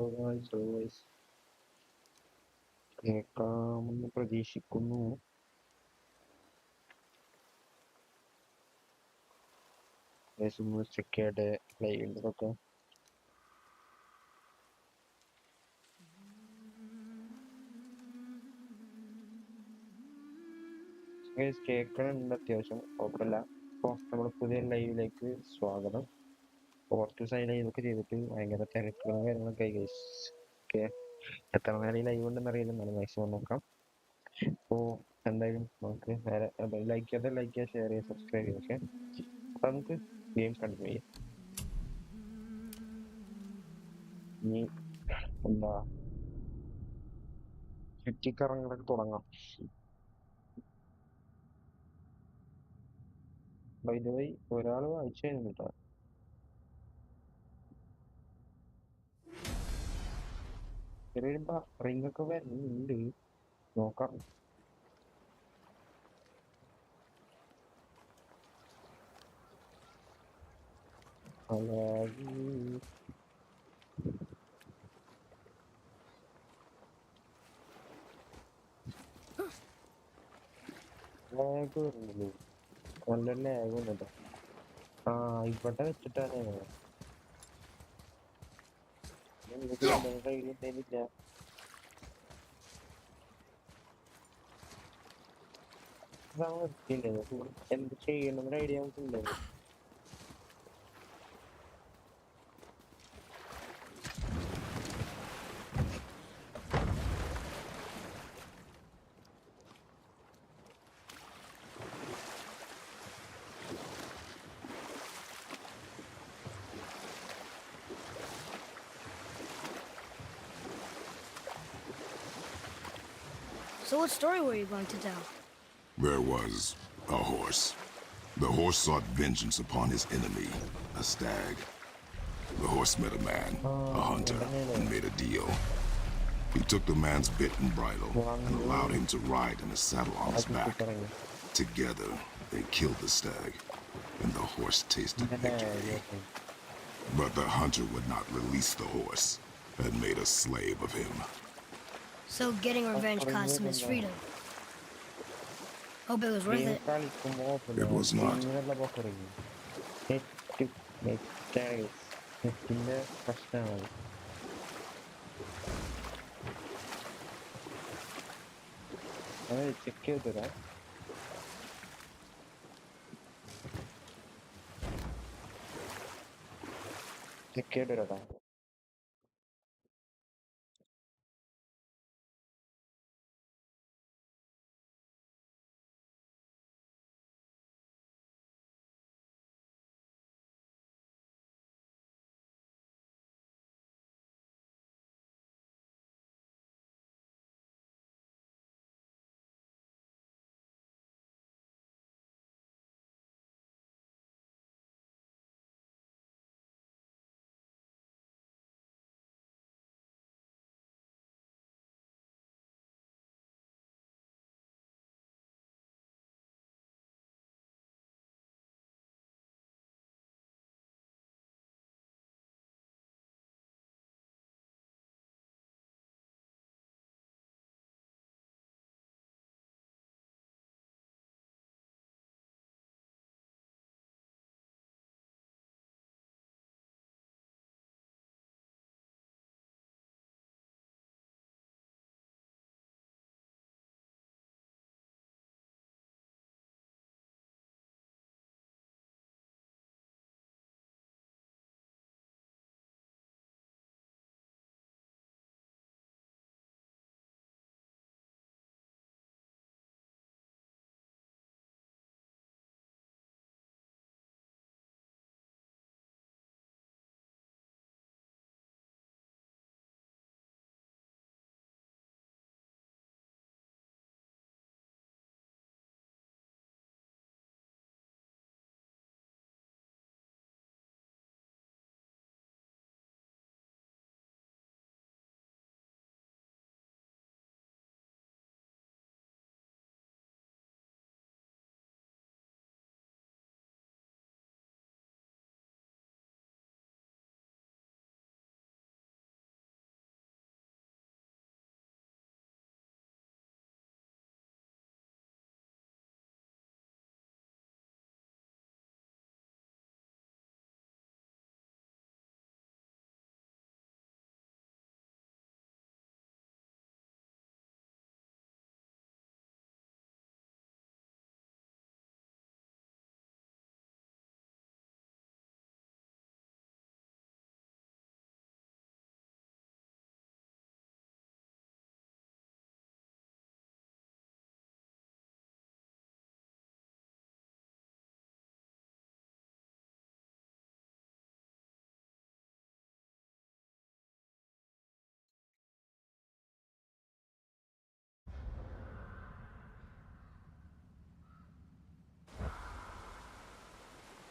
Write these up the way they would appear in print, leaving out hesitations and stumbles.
always കേൾക്കാമെന്ന് പ്രതീക്ഷിക്കുന്നു. ചെക്കയുടെ ലൈവിലൊക്കെ കേൾക്കണുണ്ട്, അത്യാവശ്യം കുഴപ്പമില്ല. അപ്പോൾ നമ്മുടെ പുതിയ ലൈവിലേക്ക് സ്വാഗതം. കുറച്ച് ദിവസമായി ലൈവൊക്കെ ചെയ്തിട്ട് ഭയങ്കര തിരക്കുകളും കാര്യങ്ങളൊക്കെ ആയി. ഓക്കെ, എത്ര നേരം ഈ ലൈവ് ഉണ്ടെന്ന് അറിയില്ല, എന്നാലും മാക്സിമം നോക്കാം. അപ്പോൾ എന്തായാലും നമുക്ക് നേരെ ലൈക്ക് ചെയ്യുക, ഷെയർ ചെയ്യുക, സബ്സ്ക്രൈബ് ചെയ്യുക. ഓക്കെ, അപ്പോൾ നമുക്ക് ഗെയിം കണ്ടിന്യൂ ചെയ്യാം. ഇനി എന്താ ചുറ്റിക്കറങ്ങലൊക്കെ തുടങ്ങാം. ബൈ ദ വൈ ഒരാൾ വായിച്ചു കഴിഞ്ഞിട്ടാ ചെറിയൊരു റിംഗ് ഒക്കെ വരുന്നുണ്ട്, നോക്കാം. ലാഗ് വരുന്നില്ലേ? നല്ല ലാഗ് വന്നിട്ടോ. ആ, ഇവിടെ വെച്ചിട്ടാണ് കയ്യിൽ എന്തേലില്ല. എന്ത് ചെയ്യണമെന്ന് idea നമുക്കില്ലേ? So what story were you going to tell? There was a horse. The horse sought vengeance upon his enemy, a stag. The horse met a man, a hunter, and made a deal. He took the man's bit and bridle and allowed him to ride in a saddle on his back. Together, they killed the stag, and the horse tasted victory. But the hunter would not release the horse and made a slave of him. So getting revenge cost him his freedom. Hope it was worth it. It was not. പ്രശ്നമാണ്. അത് check ചെയ്ത് തരാം. Check ചെയ്ത് തരാം.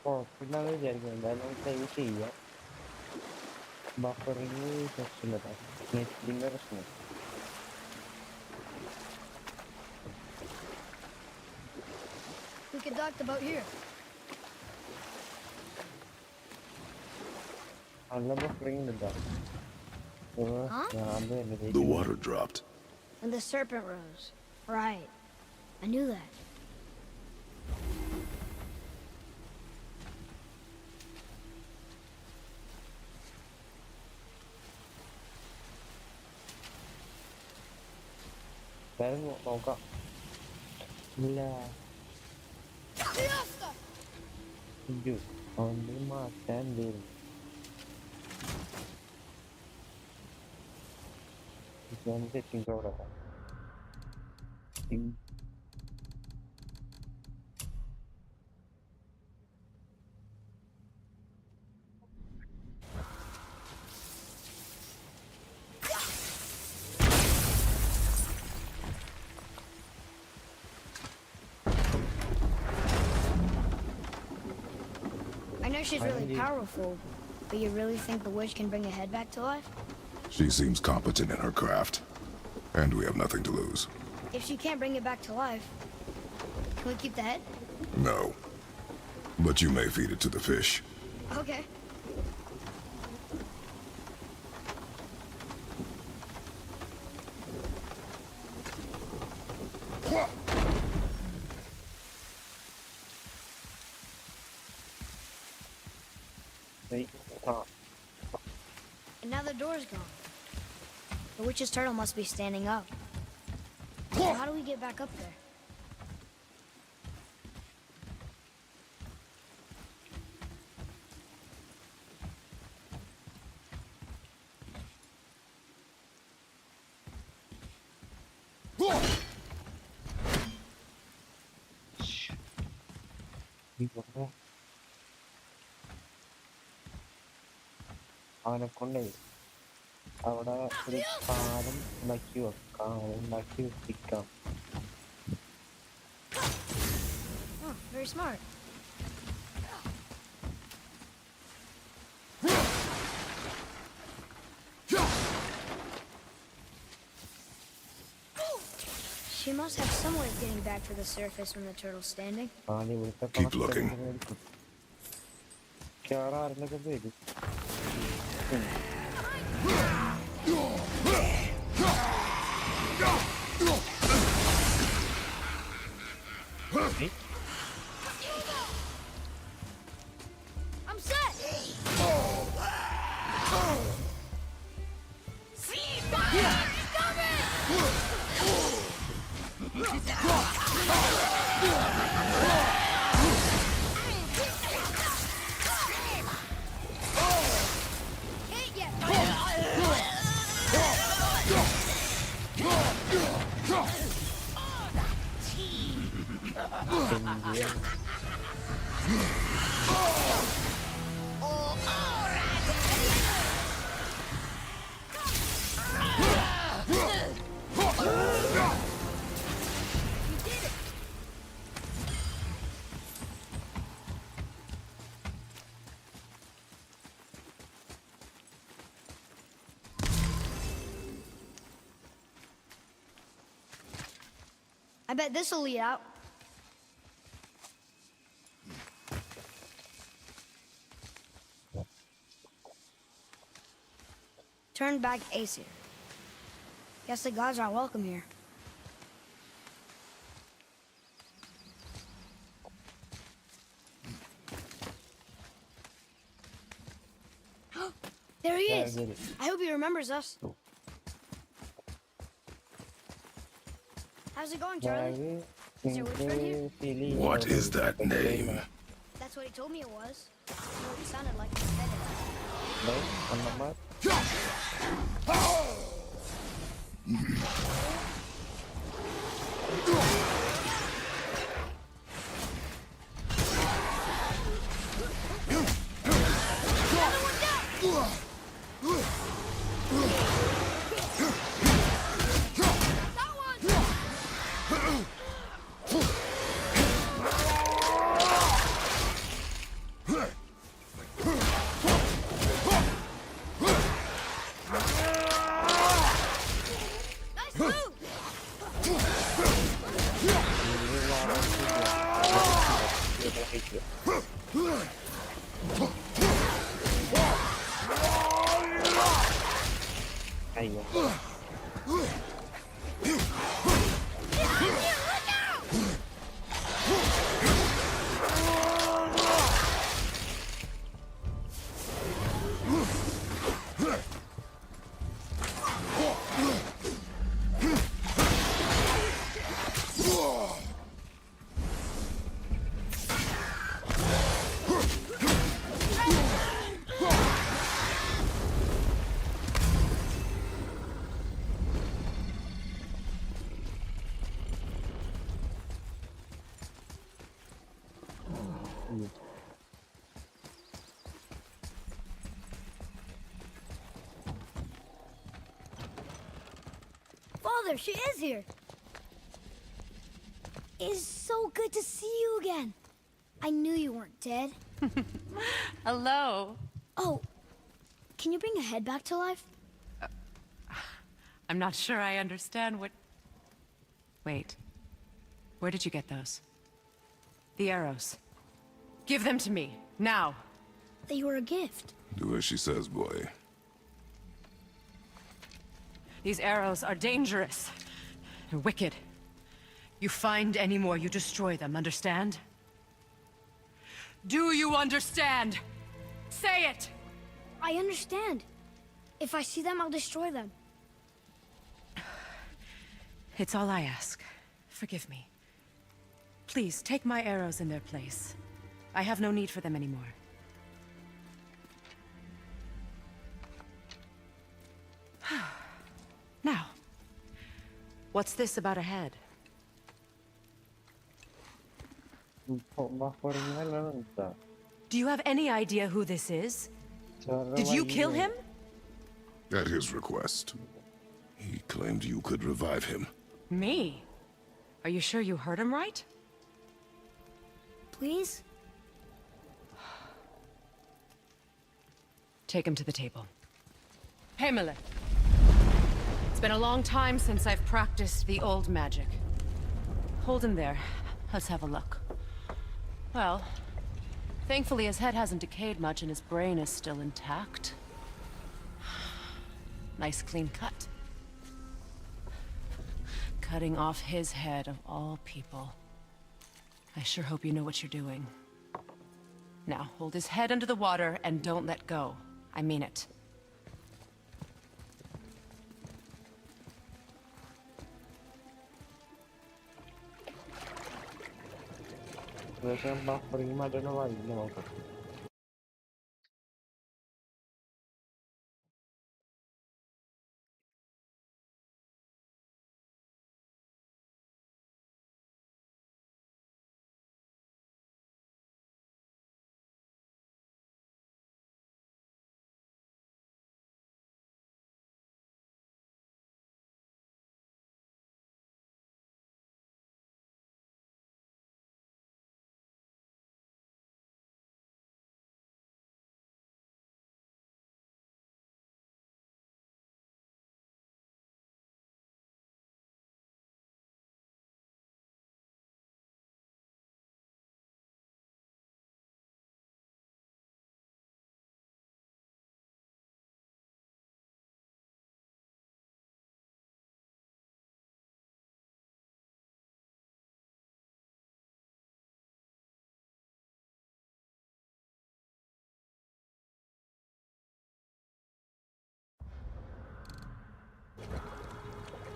കുഴപ്പമില്ലാന്ന് വിചാരിക്കുന്നു. എന്തായാലും save ചെയ്യാം. Buffering പ്രശ്നമില്ല, നെറ്റിന്റെ പ്രശ്നം. We could dock the boat here. നല്ല ബഫറിങ് ഉണ്ട്. Huh? The water dropped. And the serpent rose. Right. I knew that. എന്തായാലും നോക്കാം. ഇല്ല ഒന്ന് മാറ്റാൻ സെറ്റിംഗ്സ് അവിടെ. I know she's really powerful, but you really think the witch can bring a head back to life? She seems competent in her craft, and we have nothing to lose. If she can't bring it back to life, can we keep the head? No. But you may feed it to the fish. Okay. And now the door's gone. The witch's turtle must be standing up. So how do we get back up there? അവനെ കൊണ്ടേ അവിടെ ഒരു കാലം ഉണ്ടാക്കി വെക്കാം, ഉണ്ടാക്കി വെപ്പിക്കാം. Oh, very smart. She must have some way of getting back to the surface when the turtle's standing. ആദ്യം ഇവിടുത്തെ Keep looking. കേറാറിനൊക്കെ വരും. I'm set! I bet this'll lead out. Turn back Aetheriq. Guess the gods aren't welcome here. There he is. I hope he remembers us. How's it going, Charlie? Is there a witch friend here? What is that name? That's what he told me it was. It sounded like he said it. കഴിക്കുക. അയ്യോ. Father, she is here. It's so good to see you again. I knew you weren't dead. Hello. Oh, can you bring a head back to life? I'm not sure I understand what... Wait. Where did you get those? The arrows. Give them to me, now. They were a gift. Do as she says, boy. These arrows are dangerous and wicked. You find any more, you destroy them, understand? Do you understand? Say it! I understand. If I see them, I'll destroy them. It's all I ask. Forgive me. Please, take my arrows in their place. I have no need for them anymore. Now, what's this about a head? Do you have any idea who this is? Did you kill him? At his request. He claimed you could revive him. Me? Are you sure you heard him right? Please? Take him to the table. Hamlet. It's been a long time since I've practiced the old magic. Hold him there. Let's have a look. Well, thankfully his head hasn't decayed much and his brain is still intact. Nice clean cut. Cutting off his head of all people. I sure hope you know what you're doing. Now, hold his head under the water and don't let go. I mean it.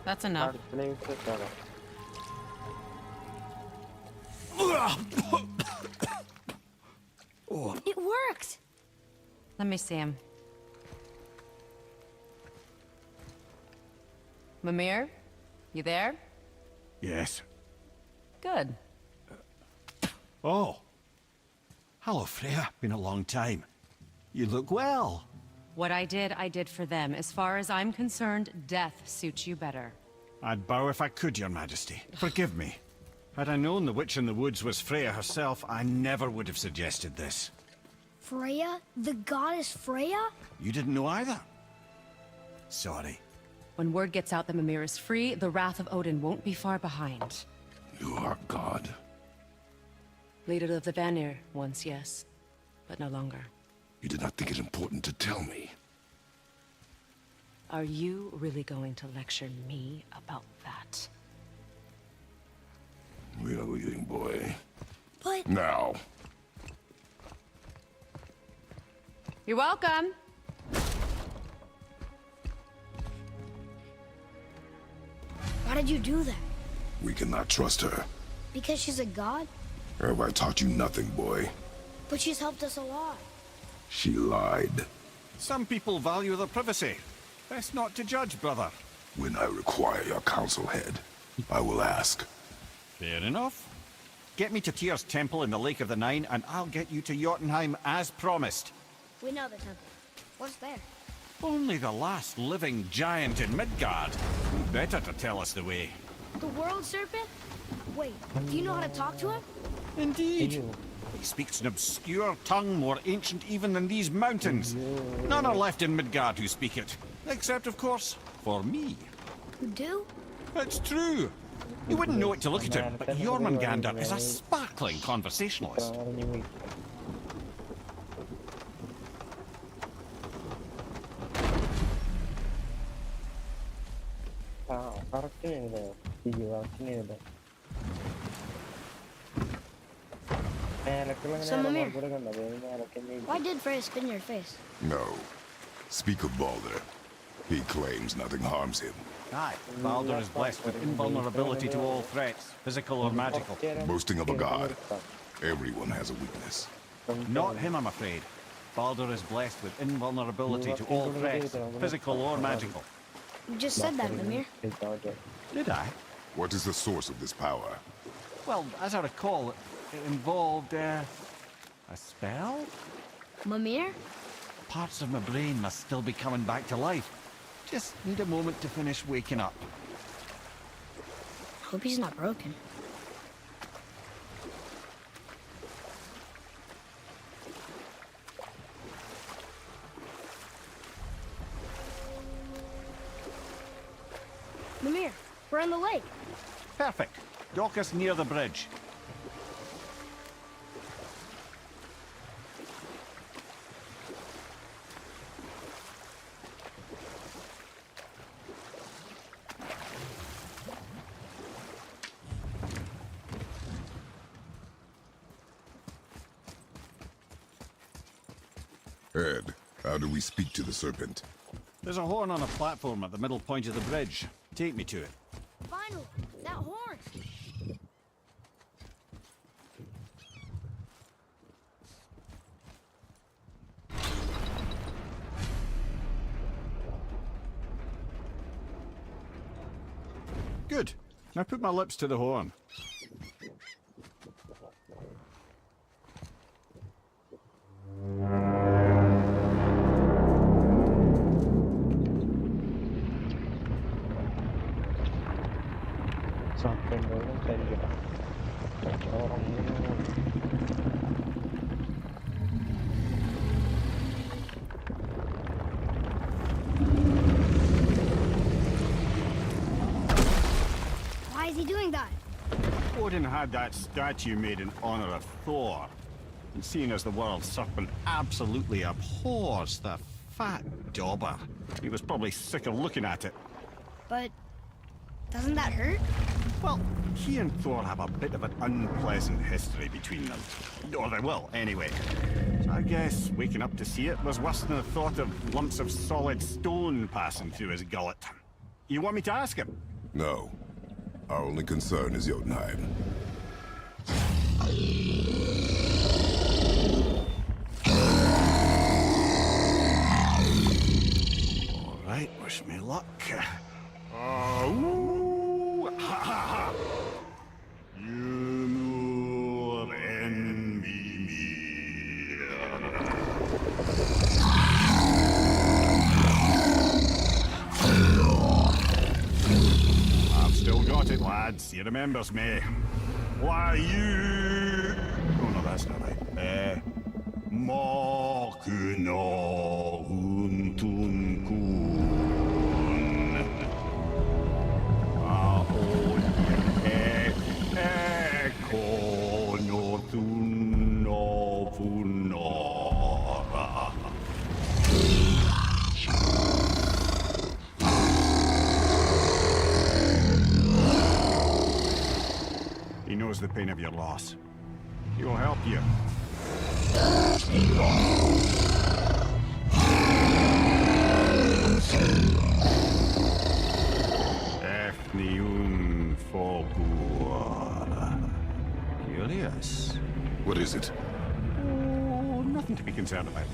That's enough. It worked! Let me see him. Mimir? You there? Yes. Good. Oh. Hello, Freya. Been a long time. You look well. What I did for them. As far as I'm concerned, death suits you better. I'd bow if I could, Your Majesty. Forgive me. Had I known the witch in the woods was Freya herself, I never would have suggested this. Freya? The goddess Freya? You didn't know either? Sorry. When word gets out that Mimir is free, the wrath of Odin won't be far behind. You are God. Leader of the Vanir once, yes. But no longer. You did not think it important to tell me. Are you really going to lecture me about that? We are leaving, boy. But Now. You're welcome. why did you do that? We cannot trust her. Because she's a god? Have I taught you nothing, boy? But she's helped us a lot. She lied. Some people value their privacy. Best not to judge, brother. When I require your counsel, head, I will ask. Fair enough. Get me to Tyr's temple in the Lake of the Nine, and I'll get you to Jotunheim as promised. We know the temple. What's there? Only the last living giant in Midgard. Who better to tell us the way? The world serpent? Wait, do you know how to talk to him? Indeed. He speaks an obscure tongue more ancient even than these mountains. None are left in Midgard who speak it. Except, of course, for me. You do? It's true. You wouldn't know it to look at him, but Jormungandr is a sparkling conversationalist. So, Mimir, why did Freya spit in your face? No. Speak of Baldur. He claims nothing harms him. Aye, Baldur is blessed with invulnerability to all threats, physical or magical. Boasting of a god. Everyone has a weakness. Not him, I'm afraid. Baldur is blessed with invulnerability to all threats, physical or magical. You just said that, Mimir. Did I? What is the source of this power? Well, as I recall, it involved, a spell? Mimir? Parts of my brain must still be coming back to life. Just need a moment to finish waking up. Hope he's not broken. Mimir, we're on the lake. Perfect. Dock us near the bridge. Ed, how do we speak to the serpent? There's a horn on a platform at the middle point of the bridge. Take me to it. Finally, that horn. Good. Now put my lips to the horn. Why is he doing that? Odin had that statue made in honor of Thor. And seeing as the world serpent absolutely abhors the fat dauber, he was probably sick of looking at it. But doesn't that hurt? Well, he and Thor have a bit of an unpleasant history between them. Or they will, anyway. So I guess waking up to see it was worse than the thought of lumps of solid stone passing through his gullet. You want me to ask him? No. Our only concern is Jotunheim. All right, wish me luck. Ooh, ha, ha, ha. Yumur en Mimir. I've still got it, lads. He remembers me. Why you? Oh no, that's not right. Makuna huntun kun. Kono tun Funora. He knows the pain of your loss. He will help you. Efniun Fogur. Curious. What is it? Oh, nothing to be concerned about.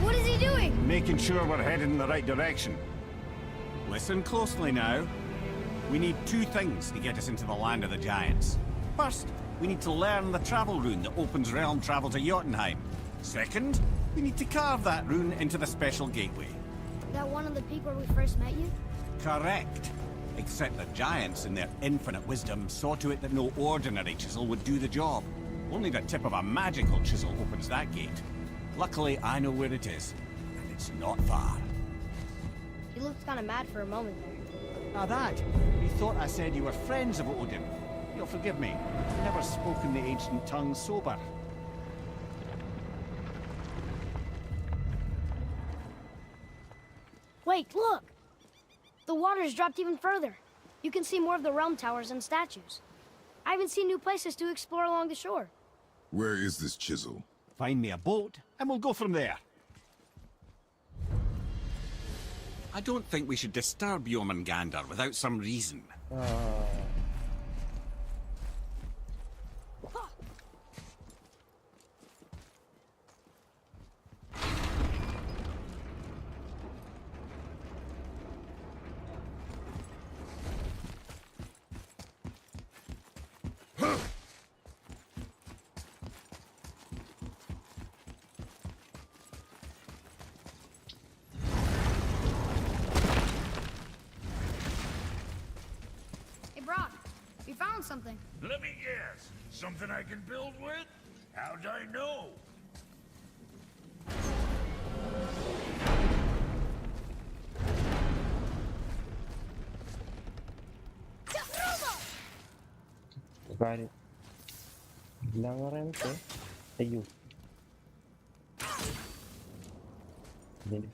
What is he doing? Making sure we're headed in the right direction. Listen closely now. We need two things to get us into the land of the giants. First, we need to learn the travel rune that opens realm travel to Jotunheim. Second, we need to carve that rune into the special gateway. That one of the peak where we first met you? Correct. Except the giants, in their infinite wisdom, saw to it that no ordinary chisel would do the job. Only the tip of a magical chisel opens that gate. Luckily, I know where it is, and it's not far. He looked kind of mad for a moment there. Now that, he thought I said you were friends of Odin. You'll forgive me. I've never spoken the ancient tongue sober. Wait, look! The water's dropped even further. You can see more of the realm towers and statues. I even see new places to explore along the shore. Where is this chisel? Find me a boat, and we'll go from there. I don't think we should disturb Jormungandr without some reason. Hey, Brock, we found something. Let me guess. Something I can build with? How'd I know? കാര്യം എല്ലാം പറയാനൊക്കെ അയ്യോ ഇതിന്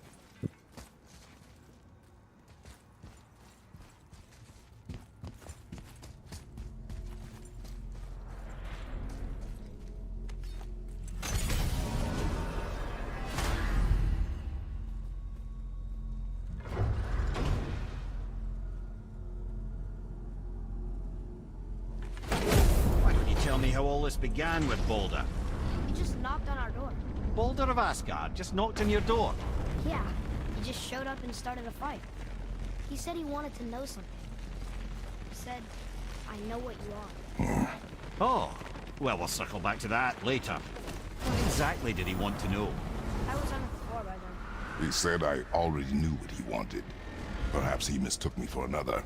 Why don't you tell me how all this began with Baldur? He just knocked on our door. Baldur of Asgard just knocked on your door. Yeah, he just showed up and started a fight. He said he wanted to know something. He said, I know what you are. Oh, well, we'll circle back to that later. What exactly did he want to know? I was on the floor by then. He said I already knew what he wanted. Perhaps he mistook me for another.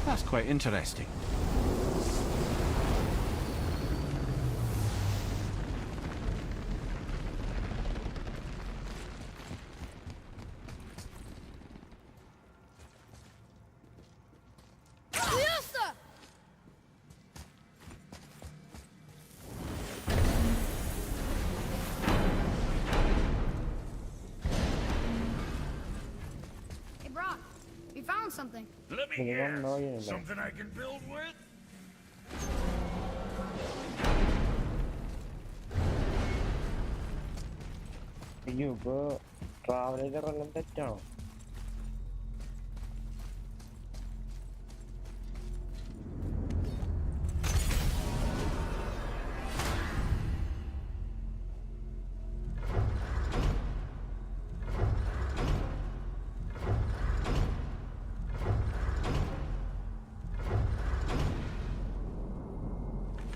That's quite interesting. Hey, Brock, we found something. Let me Minimum no guess. yun lang. Something I can build with? അയ്യോ ഇപ്പൊ ട്രാവലേജറെല്ലാം തെറ്റാണോ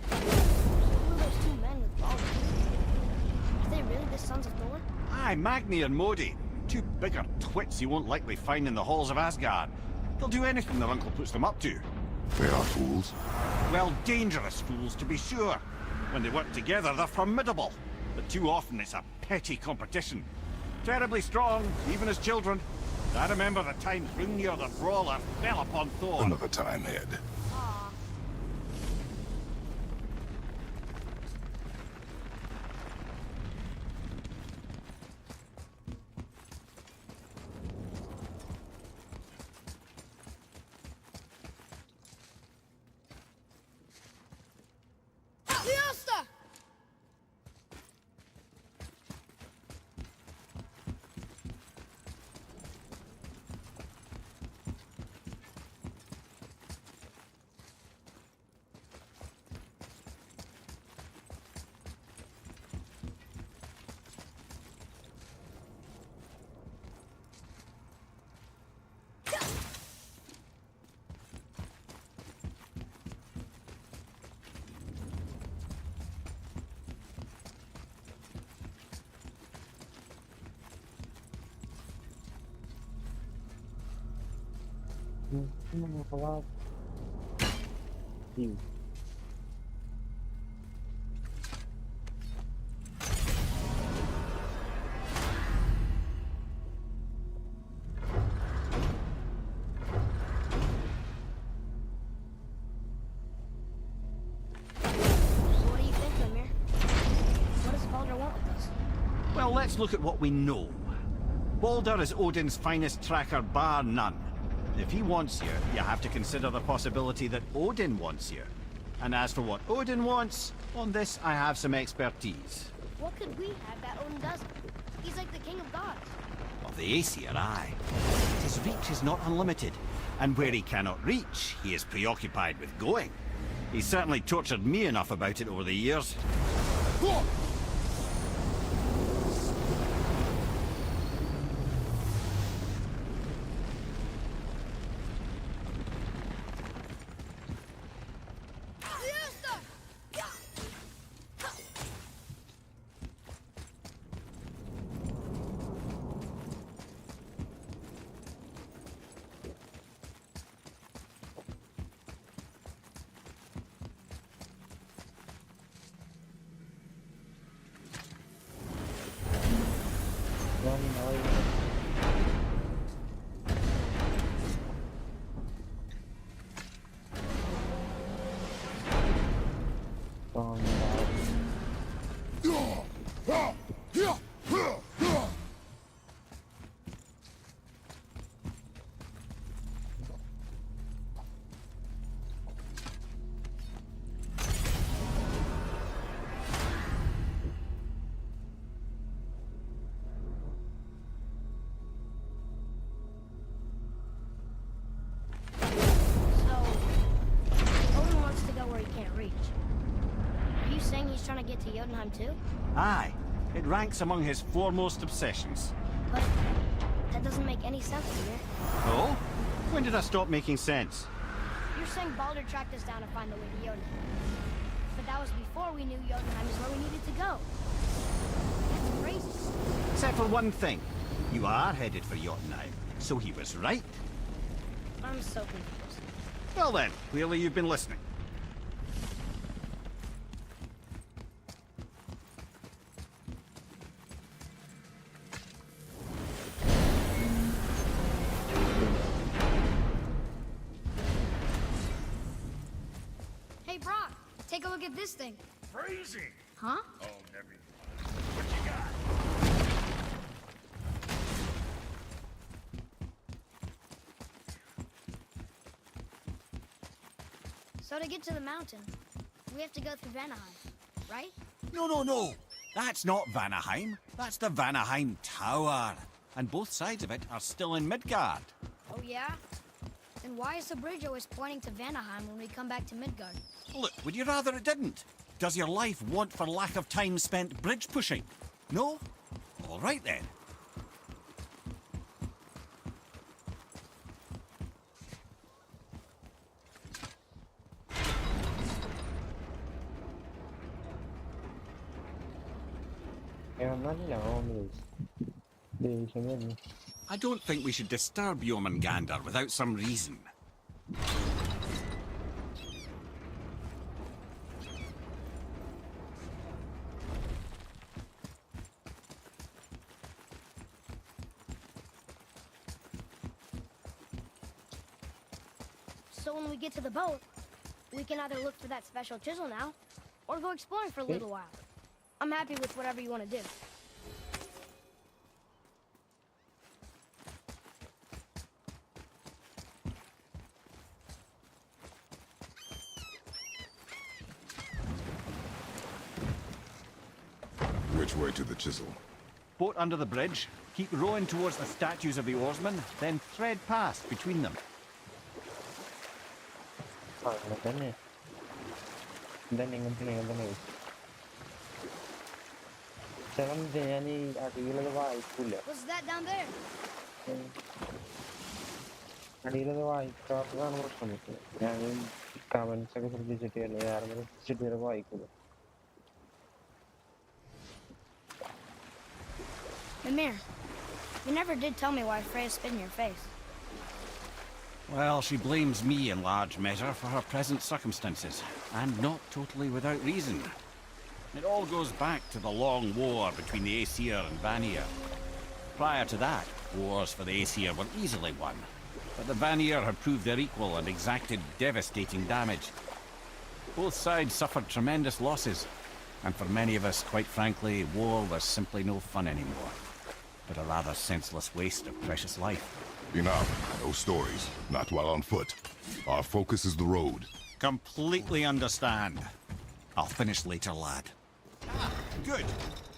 Who are those two men with baldings? Are they really the sons of Thor? Aye, Magni and Modi. Two bigger twits you won't likely find in the halls of Asgard. They'll do anything their uncle puts them up to. They are fools. Well, dangerous fools, to be sure. When they work together, they're formidable. But too often it's a petty competition. Terribly strong, even as children. I remember the time Hrungnir the Brawler fell upon Thor. Another time, Head. Aw. What? You. So what do you think, Mimir? What does Baldur want with us? Well, let's look at what we know. Baldur is Odin's finest tracker bar none. If he wants you, you have to consider the possibility that Odin wants you. And as for what Odin wants, on this I have some expertise. What could we have that Odin doesn't? He's like the king of gods. Of the Aesir, aye. His reach is not unlimited, and where he cannot reach, he is preoccupied with going. He's certainly tortured me enough about it over the years. He's trying to get to Jotunheim too? Aye. It ranks among his foremost obsessions. But that doesn't make any sense to me. Oh? When did I stop making sense? You're saying Baldur tracked us down to find the way to Jotunheim. But that was before we knew Jotunheim is where we needed to go. That's crazy. Except for one thing. You are headed for Jotunheim, so he was right. I'm so confused. Well then, clearly you've been listening. Hey, Brock, take a look at this thing. Freezing. Huh? Oh, never mind. What you got? So to get to the mountain, we have to go through Vanaheim, right? No. That's not Vanaheim. That's the Vanaheim Tower. And both sides of it are still in Midgard. Oh, yeah? Then why is the bridge always pointing to Vanaheim when we come back to Midgard? Look, would you rather it didn't? Does your life want for lack of time spent bridge pushing? No? All right then. I don't think we should disturb Jormungandr without some reason. So when we get to the boat, we can either look for that special chisel now, or go exploring for a little while. I'm happy with whatever you want to do. Which way to the chisel? Boat under the bridge, keep rowing towards the statues of the oarsmen, then thread past between them. What's that down there? അടിയിലത് വായിക്കാത്തതാണ് പ്രശ്നം. ഞാൻ comments ഒക്കെ ശ്രദ്ധിച്ചിട്ട് ആരെങ്കിലും ശ്രദ്ധിച്ചിട്ട് വായിക്കൂല. Mimir, you never did tell me why Freya spit in your face. Well, she blames me in large measure for her present circumstances, and not totally without reason. It all goes back to the long war between the Aesir and Vanir. Prior to that, wars for the Aesir were easily won, but the Vanir had proved their equal and exacted devastating damage. Both sides suffered tremendous losses, and for many of us, quite frankly, war was simply no fun anymore, but a rather senseless waste of precious life. Enough. No stories. Not while on foot. Our focus is the road. Completely understand. I'll finish later, lad. Ah, good.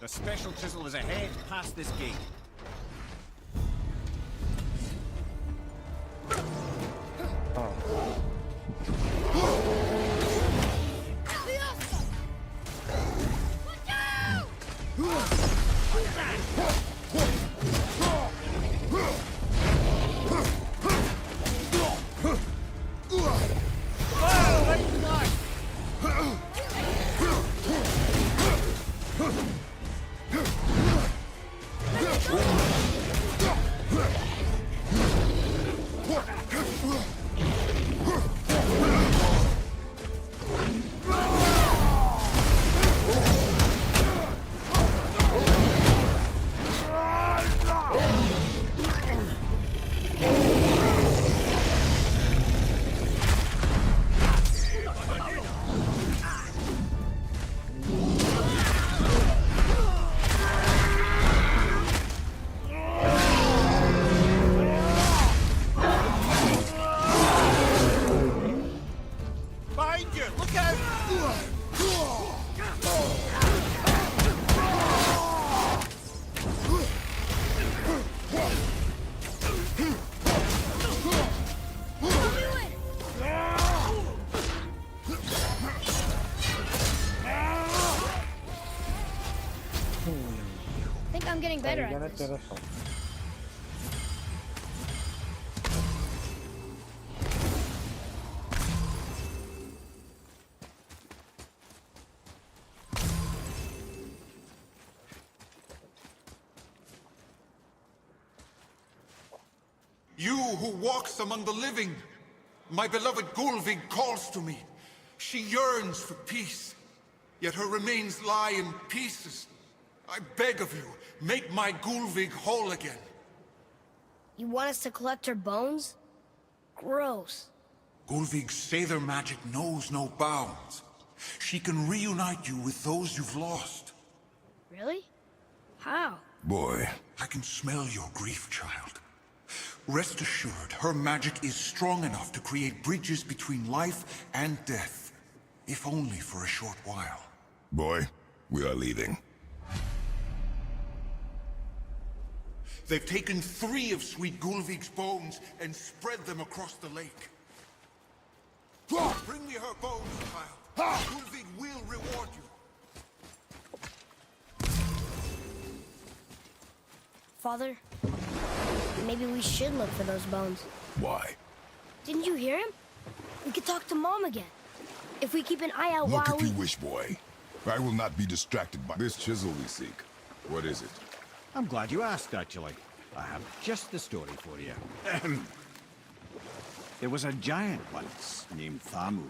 The special chisel is ahead past this gate. I'm getting better at this. Interessant. You who walks among the living, my beloved Gulvig calls to me. She yearns for peace, yet her remains lie in pieces. I beg of you, make my Gulvig whole again. You want us to collect her bones? Gross. Gulvig's Sather magic knows no bounds. She can reunite you with those you've lost. Really? How? Boy. I can smell your grief, child. Rest assured, her magic is strong enough to create bridges between life and death, if only for a short while. Boy, we are leaving. They've taken 3 of Sweet Gulvig's bones and spread them across the lake. Bring me her bones, child. Gulvig will reward you. Father, maybe we should look for those bones. Why? Didn't you hear him? We could talk to Mom again. If we keep an eye out Look while if you wish, boy. I will not be distracted by this chisel we seek. What is it? I'm glad you asked, actually. I have just the story for you. Ahem. There was a giant once named Thamur.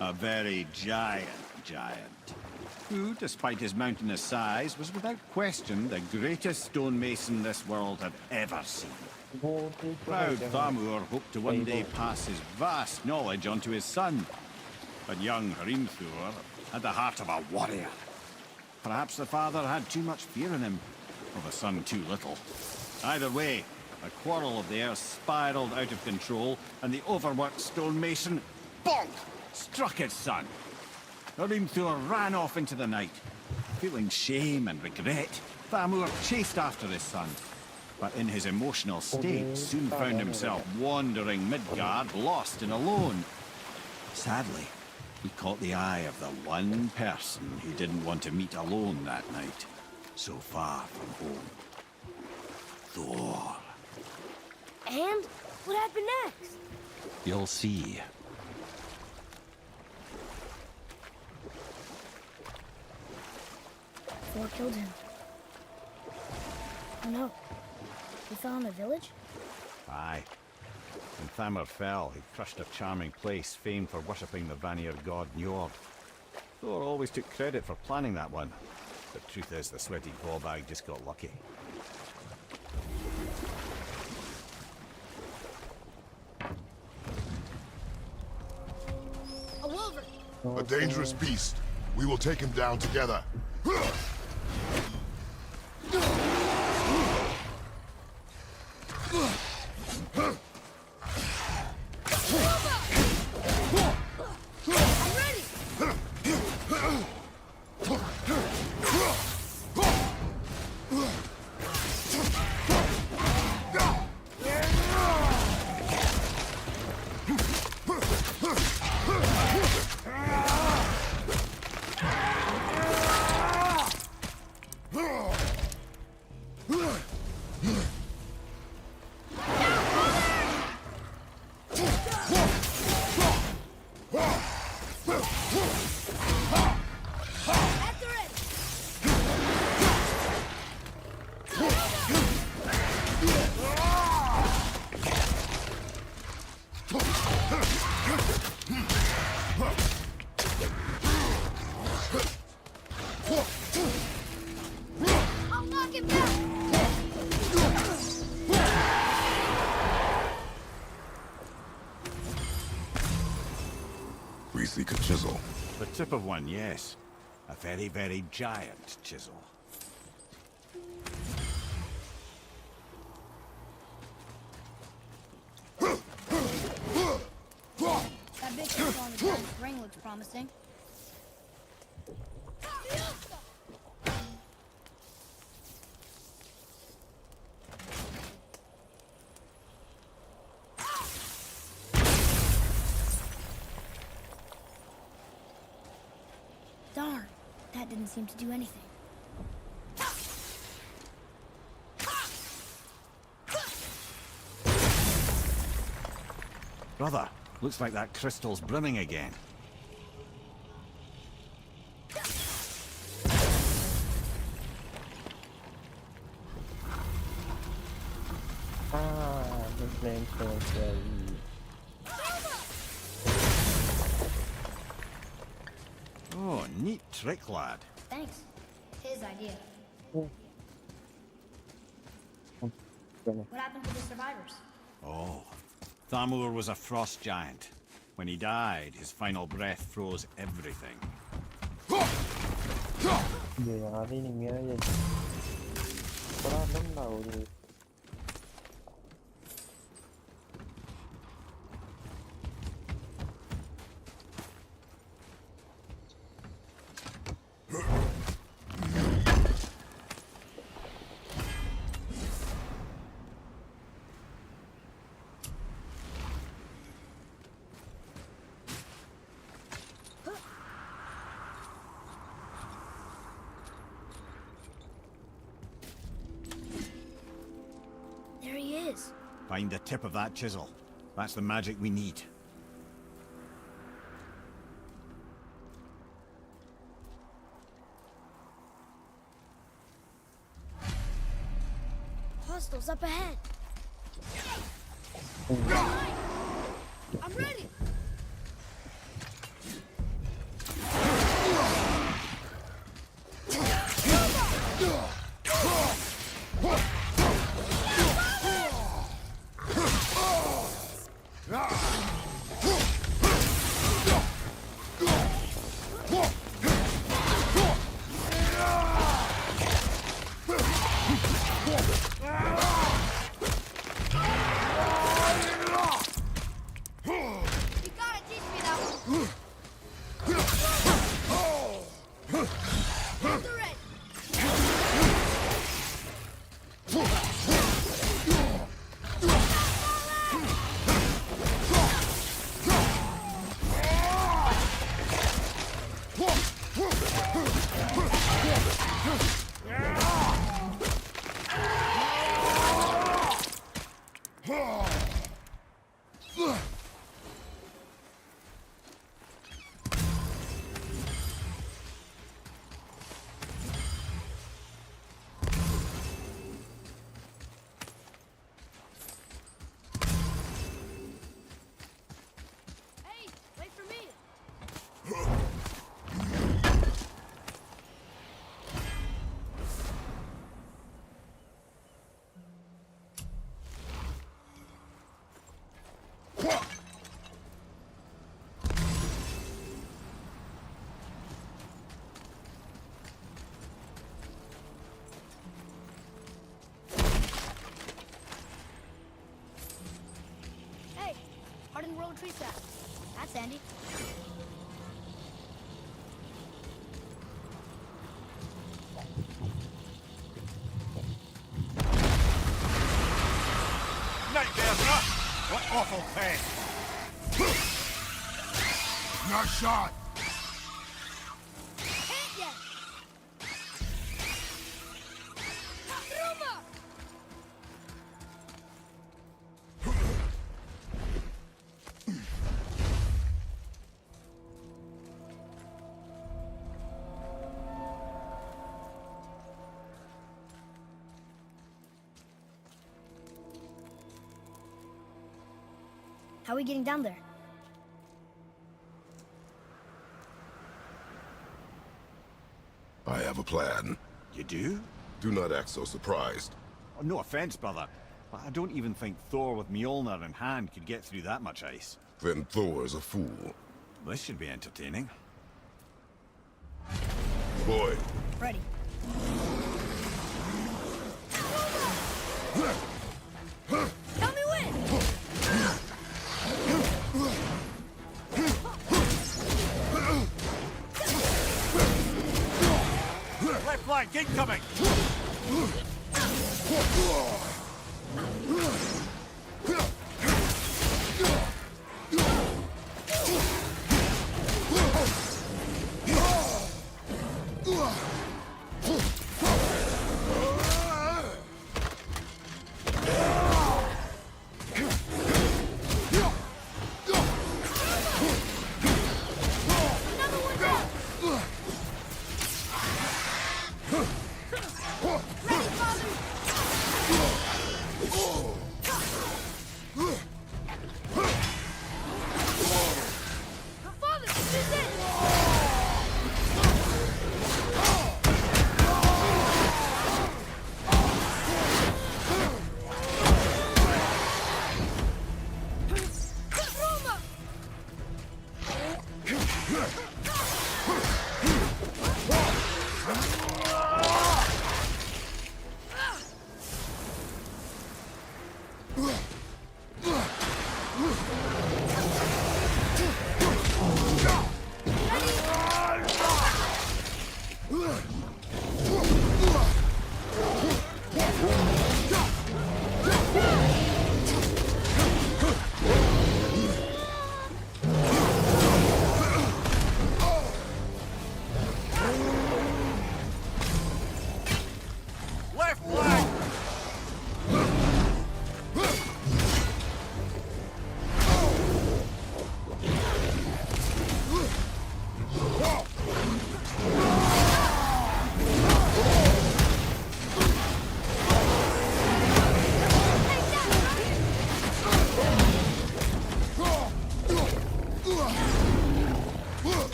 A very giant, who, despite his mountainous size, was without question the greatest stonemason this world had ever seen. Proud Thamur hoped to one day pass his vast knowledge on to his son. But young Hrimthur had the heart of a warrior. Perhaps the father had too much fear in him, or the son too little. Either way, a quarrel of theirs spiraled out of control, and the overworked stonemason, bonk, struck his son. Hrimthur ran off into the night. Feeling shame and regret, Thamur chased after his son. But in his emotional state, soon found himself wandering Midgard, lost and alone. Sadly, he caught the eye of the one person he didn't want to meet alone that night, so far from home. Thor. And what happened next? You'll see. Thor killed him. Oh no. He fell in the village? Aye. When Thamur fell, he crushed a charming place famed for worshipping the Vanir god Njord. Thor always took credit for planning that one. The truth is, the sweaty ballbag just got lucky. A wolver! A dangerous beast. We will take him down together. I'm ready! I'll knock him down! We seek a chisel. The tip of one, yes. A very, very giant chisel. That big circle on the giant's ring looks promising. Darn, that didn't seem to do anything. Brother, looks like that crystal's brimming again. The flame very... Oh, neat trick, lad. Thanks. His idea. Gonna... What happened to the survivors? Oh, Thamur was a frost giant. When he died, his final breath froze everything. ഇങ്ങനെ ഒരു There he is. Find the tip of that chisel. That's the magic we need. Hostiles up ahead. I'm ready. You gotta teach me that one. Aetheriq. ice axe. That's handy. Nightmare, huh? What awful pain! Not shot. Can't yet. Ruma! How are we getting down there? I have a plan. You do? Do not act so surprised. Oh, no offense, brother, but I don't even think Thor with Mjolnir in hand could get through that much ice. Then Thor is a fool. This should be entertaining. Boy, Ready. Tell me when! Left flank incoming! Father, this is it! Roma! Left flank!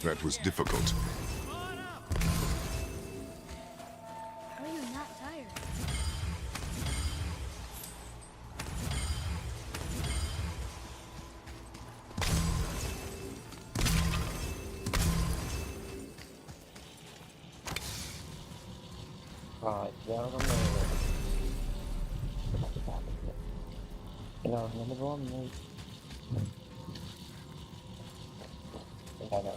That was difficult. How are you not tired? ഇയാളെ കൊണ്ടുപോയത് ഇതാവുന്നത് വന്നു ഇതാണ്.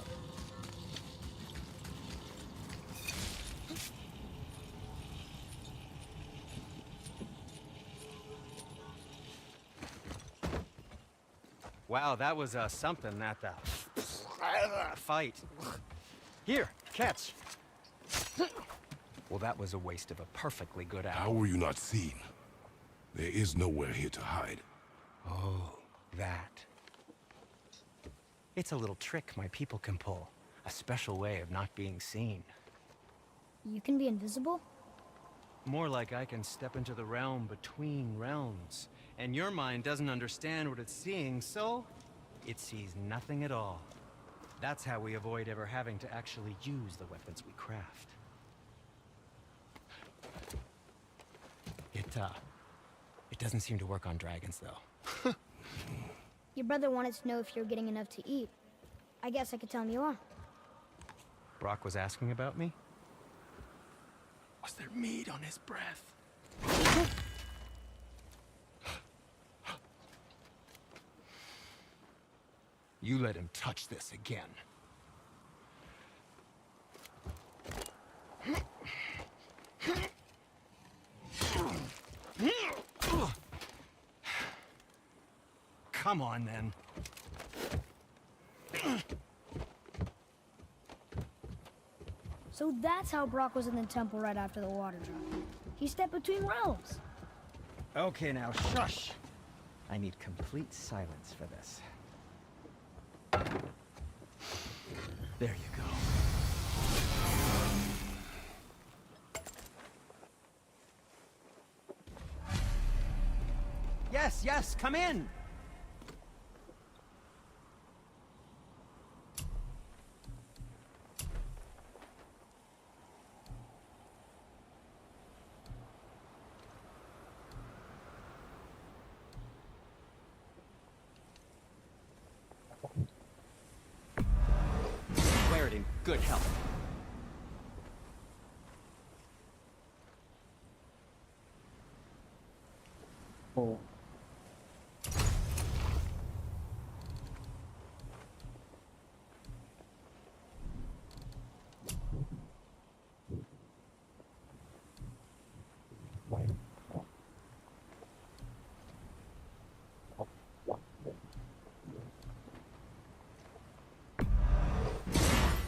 Wow, that was something, that fight. Here, catch. Well, that was a waste of a perfectly good How hour. were you not seen? There is nowhere here to hide. Oh, that. It's a little trick my people can pull. A special way of not being seen. You can be invisible? More like I can step into the realm between realms. And your mind doesn't understand what it's seeing, so it sees nothing at all. That's how we avoid ever having to actually use the weapons we craft. It doesn't seem to work on dragons, though. Your brother wanted to know if you're getting enough to eat. I guess I could tell him you are. Brock was asking about me? Was there meat on his breath? You let him touch this again. Come on, then. So that's how Brock was in the temple right after the water drop. He stepped between realms. Okay, now shush. I need complete silence for this. There you go. Yes, come in! Wear it in good health. Oh.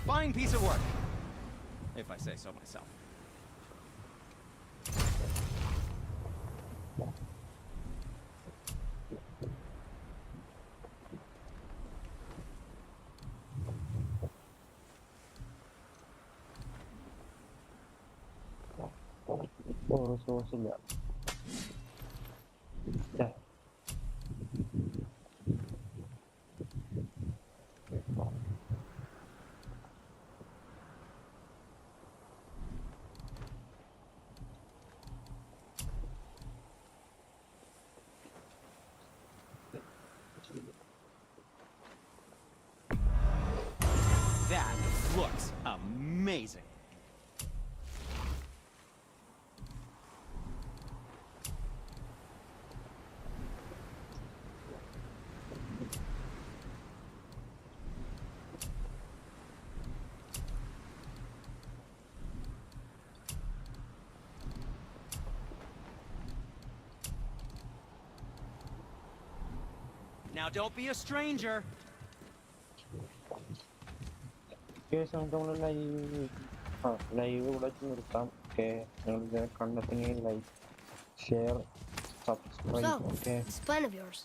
Fine piece of work, if I say so myself. Resource ഇല്ല. That looks amazing. Now don't be a stranger. Case നമുക്ക് നമ്മൾ live ഇവിടെ വെച്ച് നിർത്താം. Okay, നിങ്ങൾ കണ്ടെത്തിന് like, share, subscribe. So, okay, this plan of yours.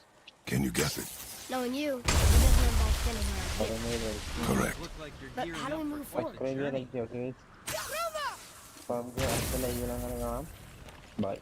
Can you guess it? Knowing you, it doesn't involve spending around here. പറയുന്നത് like Correct. Look like you're But gearing how do we up for move quite forward? the subscribe ചെയ്യാൻ journey. Like ചെയ്യാം. Okay, അപ്പോൾ നമുക്ക് അടുത്ത ലൈവിൽ അങ്ങനെ കാണാം. By.